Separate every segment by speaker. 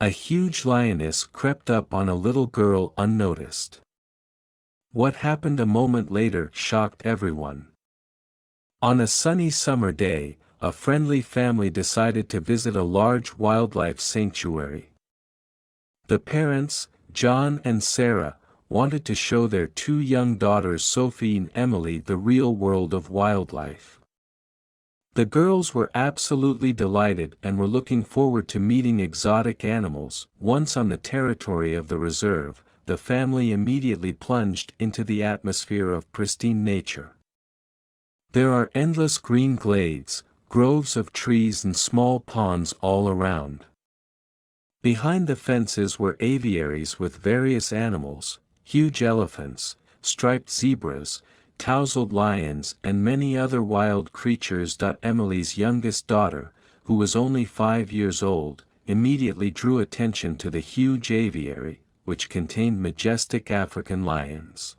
Speaker 1: A huge lioness crept up on a little girl unnoticed. What happened a moment later shocked everyone. On a sunny summer day, a friendly family decided to visit a large wildlife sanctuary. The parents, John and Sarah, wanted to show their two young daughters Sophie and Emily the real world of wildlife. The girls were absolutely delighted and were looking forward to meeting exotic animals. Once on the territory of the reserve, the family immediately plunged into the atmosphere of pristine nature. There are endless green glades, groves of trees and small ponds all around. Behind the fences were aviaries with various animals, huge elephants, striped zebras, tousled lions and many other wild creatures. Emily's youngest daughter, who was only 5 years old, immediately drew attention to the huge aviary, which contained majestic African lions.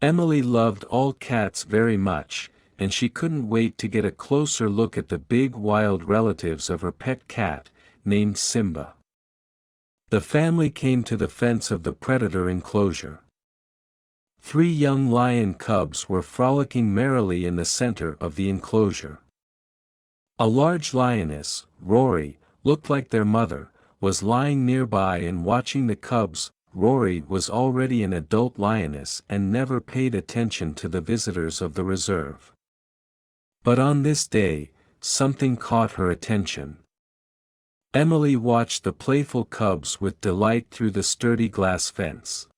Speaker 1: Emily loved all cats very much, and she couldn't wait to get a closer look at the big wild relatives of her pet cat, named Simba. The family came to the fence of the predator enclosure. 3 young lion cubs were frolicking merrily in the center of the enclosure. A large lioness, Rory, looked like their mother, was lying nearby and watching the cubs. Rory was already an adult lioness and never paid attention to the visitors of the reserve. But on this day, something caught her attention. Emily watched the playful cubs with delight through the sturdy glass fence.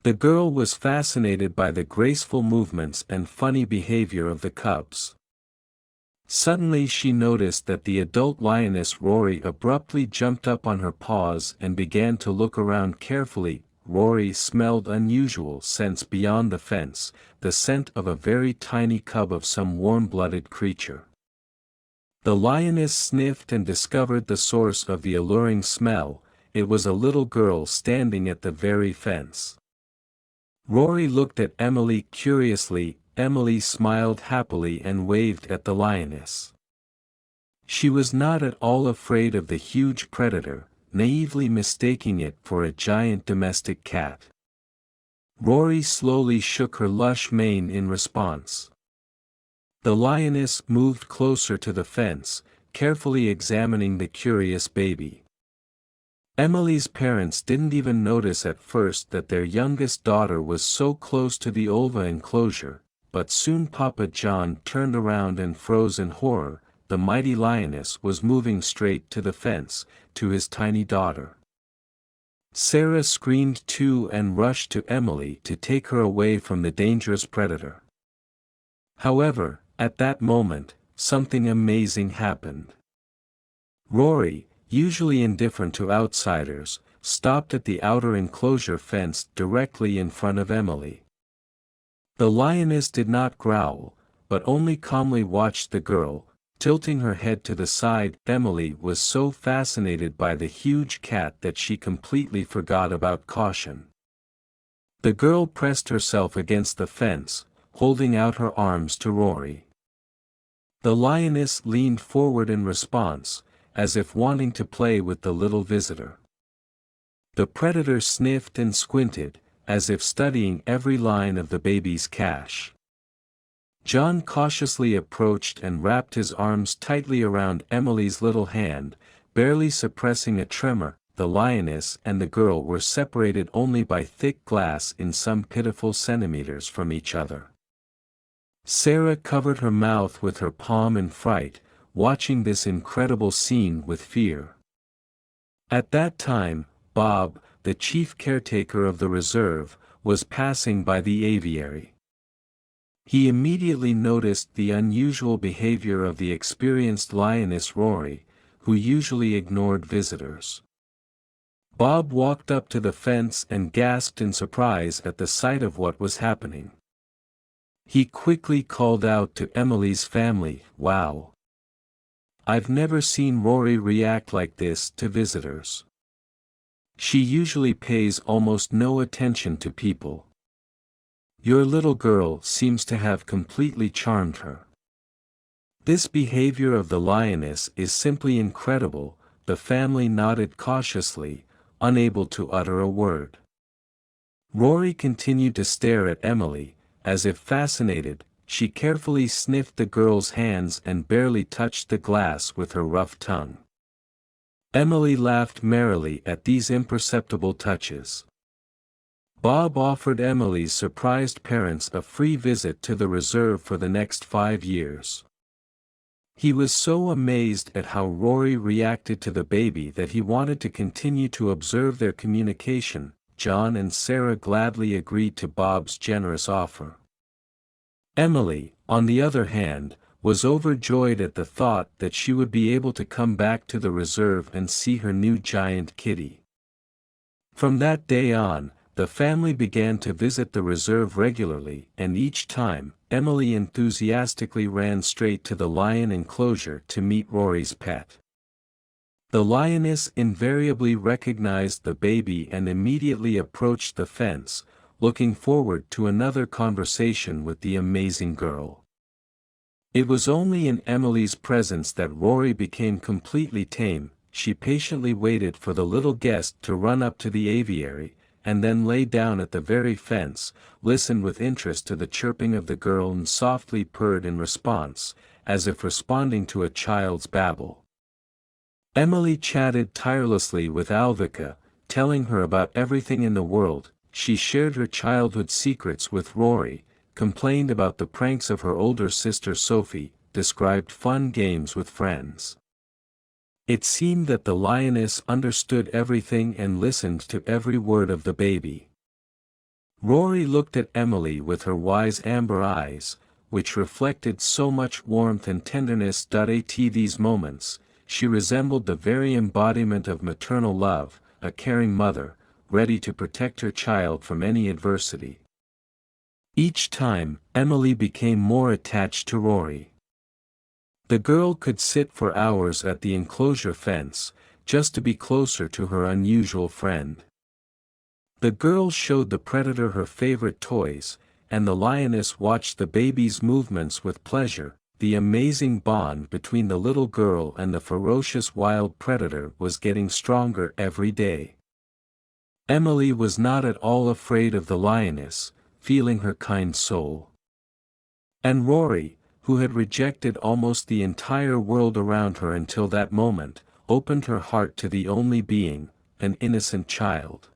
Speaker 1: The girl was fascinated by the graceful movements and funny behavior of the cubs. Suddenly she noticed that the adult lioness Rory abruptly jumped up on her paws and began to look around carefully. Rory smelled unusual scents beyond the fence, the scent of a very tiny cub of some warm-blooded creature. The lioness sniffed and discovered the source of the alluring smell. It was a little girl standing at the very fence. Rory looked at Emily curiously. Emily smiled happily and waved at the lioness. She was not at all afraid of the huge predator, naively mistaking it for a giant domestic cat. Rory slowly shook her lush mane in response. The lioness moved closer to the fence, carefully examining the curious baby. Emily's parents didn't even notice at first that their youngest daughter was so close to the ova enclosure, but soon Papa John turned around and froze in horror. The mighty lioness was moving straight to the fence, to his tiny daughter. Sarah screamed too and rushed to Emily to take her away from the dangerous predator. However, at that moment, something amazing happened. Rory, usually indifferent to outsiders, stopped at the outer enclosure fence directly in front of Emily. The lioness did not growl, but only calmly watched the girl, tilting her head to the side. Emily was so fascinated by the huge cat that she completely forgot about caution. The girl pressed herself against the fence, holding out her arms to Rory. The lioness leaned forward in response, as if wanting to play with the little visitor. The predator sniffed and squinted, as if studying every line of the baby's cache. John cautiously approached and wrapped his arms tightly around Emily's little hand, barely suppressing a tremor. The lioness and the girl were separated only by thick glass in some pitiful centimeters from each other. Sarah covered her mouth with her palm in fright, watching this incredible scene with fear. At that time, Bob, the chief caretaker of the reserve, was passing by the aviary. He immediately noticed the unusual behavior of the experienced lioness Rory, who usually ignored visitors. Bob walked up to the fence and gasped in surprise at the sight of what was happening. He quickly called out to Emily's family, "Wow! I've never seen Rory react like this to visitors. She usually pays almost no attention to people. Your little girl seems to have completely charmed her." This behavior of the lioness is simply incredible. the family nodded cautiously, unable to utter a word. Rory continued to stare at Emily, as if fascinated. She carefully sniffed the girl's hands and barely touched the glass with her rough tongue. Emily laughed merrily at these imperceptible touches. Bob offered Emily's surprised parents a free visit to the reserve for the next 5 years. He was so amazed at how Rory reacted to the baby that he wanted to continue to observe their communication. John and Sarah gladly agreed to Bob's generous offer. Emily, on the other hand, was overjoyed at the thought that she would be able to come back to the reserve and see her new giant kitty. From that day on, the family began to visit the reserve regularly, and each time, Emily enthusiastically ran straight to the lion enclosure to meet Rory's pet. The lioness invariably recognized the baby and immediately approached the fence, looking forward to another conversation with the amazing girl. It was only in Emily's presence that Rory became completely tame. She patiently waited for the little guest to run up to the aviary, and then lay down at the very fence, listened with interest to the chirping of the girl and softly purred in response, as if responding to a child's babble. Emily chatted tirelessly with Alvika, telling her about everything in the world. She shared her childhood secrets with Rory, complained about the pranks of her older sister Sophie, described fun games with friends. It seemed that the lioness understood everything and listened to every word of the baby. Rory looked at Emily with her wise amber eyes, which reflected so much warmth and tenderness. At these moments, she resembled the very embodiment of maternal love, a caring mother, ready to protect her child from any adversity. Each time, Emily became more attached to Rory. The girl could sit for hours at the enclosure fence, just to be closer to her unusual friend. The girl showed the predator her favorite toys, and the lioness watched the baby's movements with pleasure. The amazing bond between the little girl and the ferocious wild predator was getting stronger every day. Emily was not at all afraid of the lioness, feeling her kind soul. And Rory, who had rejected almost the entire world around her until that moment, opened her heart to the only being, an innocent child.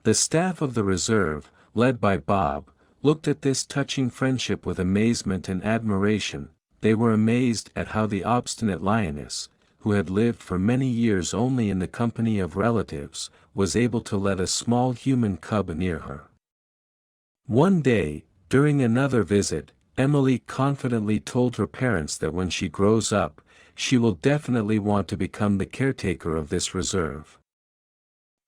Speaker 1: The staff of the reserve, led by Bob, looked at this touching friendship with amazement and admiration. They were amazed at how the obstinate lioness, who had lived for many years only in the company of relatives, was able to let a small human cub near her. One day, during another visit, Emily confidently told her parents that when she grows up, she will definitely want to become the caretaker of this reserve.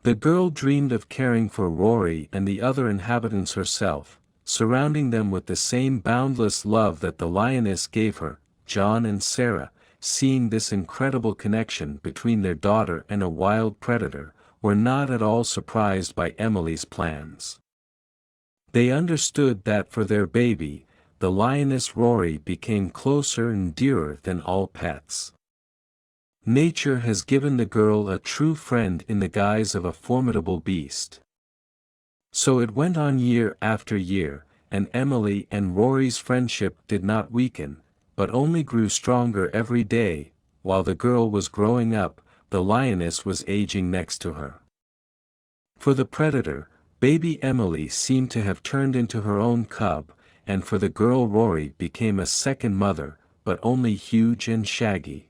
Speaker 1: The girl dreamed of caring for Rory and the other inhabitants herself, surrounding them with the same boundless love that the lioness gave her. John and Sarah, seeing this incredible connection between their daughter and a wild predator, were not at all surprised by Emily's plans. They understood that for their baby, the lioness Rory became closer and dearer than all pets. Nature has given the girl a true friend in the guise of a formidable beast. So it went on year after year, and Emily and Rory's friendship did not weaken, but only grew stronger every day. While the girl was growing up, the lioness was aging next to her. For the predator, baby Emily seemed to have turned into her own cub, and for the girl Rory became a second mother, but only huge and shaggy.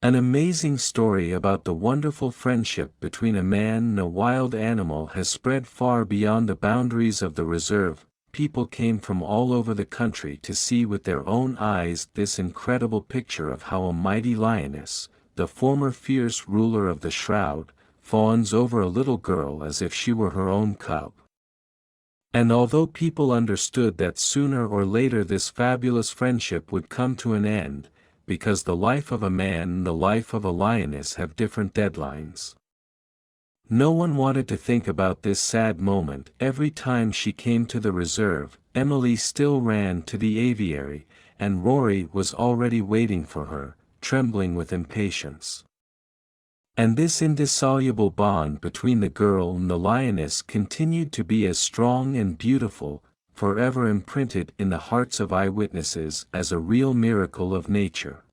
Speaker 1: An amazing story about the wonderful friendship between a man and a wild animal has spread far beyond the boundaries of the reserve. People came from all over the country to see with their own eyes this incredible picture of how a mighty lioness, the former fierce ruler of the shroud, fawns over a little girl as if she were her own cub. And although people understood that sooner or later this fabulous friendship would come to an end, because the life of a man and the life of a lioness have different deadlines, no one wanted to think about this sad moment. Every time she came to the reserve, Emily still ran to the aviary, and Rory was already waiting for her, trembling with impatience. And this indissoluble bond between the girl and the lioness continued to be as strong and beautiful, forever imprinted in the hearts of eyewitnesses as a real miracle of nature.